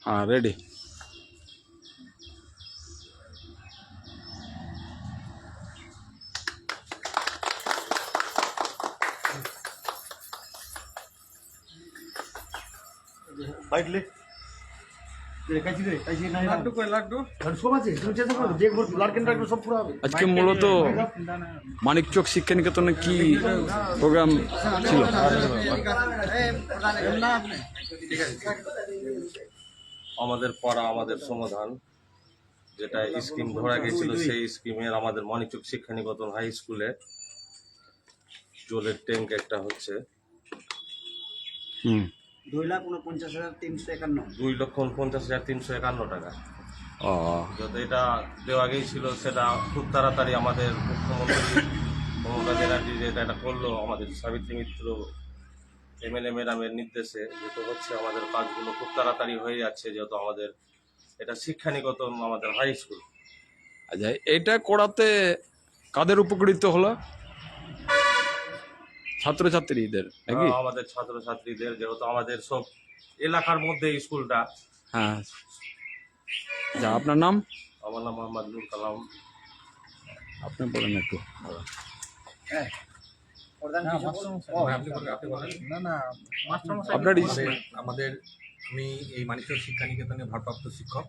हाँ ready. Bite ले कैसी रे कैसी नहीं লাড্ডু কই লাড্ডু सब আছে তুমি চেষ্টা করো যে ব্লাড কেন্দ্র সব পুরো হবে আজকে মূলত মানিকচক শিক্ষা নিকেতনে কি প্রোগ্রাম ছিল? আমাদের পড়া আমাদের সমাধান যেটা স্কিম ধরা গেছিল সেই স্কিমের আমাদের মানিকচক শিক্ষা নিকেতন হাই স্কুলে জলের ট্যাঙ্ক একটা হচ্ছে হুম 2,49,351 2,50,351 টাকা। ও যত এটা দেওয়া গিয়েছিল সেটা খুব তাড়াতাড়ি আমাদের মুখ্যমন্ত্রী মমতা ব্যানার্জি যেটা এটা করলো আমাদের সাবিত্রী মিত্র এমএলএ ম্যাডামের নির্দেশে যেহেতু হচ্ছে আমাদের কাজগুলো খুব তাড়াতাড়ি হয়ে যাচ্ছে যেহেতু আমাদের এটা শিক্ষা নিকেতন আমাদের হাই স্কুল। আচ্ছা, এটা করাতে কাদের উপকৃত হলো? ছাত্রছাত্রীদের নাকি? আমাদের ছাত্রছাত্রীদের যেহেতু আমাদের সব এলাকার মধ্যে স্কুলটা। হ্যাঁ। যা আপনার নাম? আমার নাম মোহাম্মদ নুর কালাম। আপনি বলেন একটু। আপনার আমাদের আমি এই মানিকচক শিক্ষা নিকেতনে ভারপ্রাপ্ত শিক্ষক।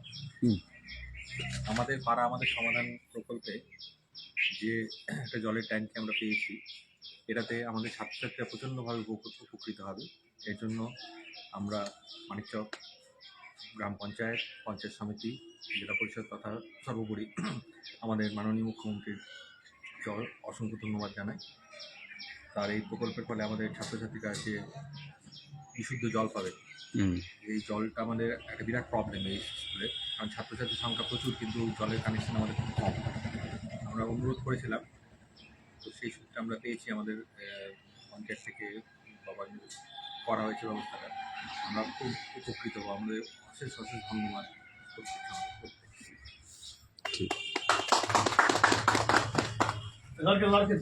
আমাদের পাড়া আমাদের সমাধান প্রকল্পে যে একটা জলের ট্যাঙ্কি আমরা পেয়েছি, এটাতে আমাদের ছাত্রছাত্রীরা প্রচণ্ডভাবে উপকৃত হবে। এর জন্য আমরা মানিকচক গ্রাম পঞ্চায়েত, পঞ্চায়েত সমিতি, জেলা পরিষদ তথা সর্বোপরি আমাদের মাননীয় মুখ্যমন্ত্রীর অসংখ্য ধন্যবাদ জানাই। তার এই প্রকল্পের ফলে আমাদের ছাত্রছাত্রীরা যে বিশুদ্ধ জল পাবে, এই জলটা আমাদের একটা বিরাট প্রবলেম এই স্কুলে, কারণ ছাত্রছাত্রীর সংখ্যা প্রচুর কিন্তু জলের কানেকশন আমাদের খুব কম। আমরা অনুরোধ করেছিলাম, তো সেই সূত্রে আমরা পেয়েছি, আমাদের পঞ্চায়েত থেকে করা হয়েছে ব্যবস্থাটা। আমরা খুব উপকৃত হবো। আমাদের অশেষ অশেষ ধন্যবাদ। ঠিক। लड़के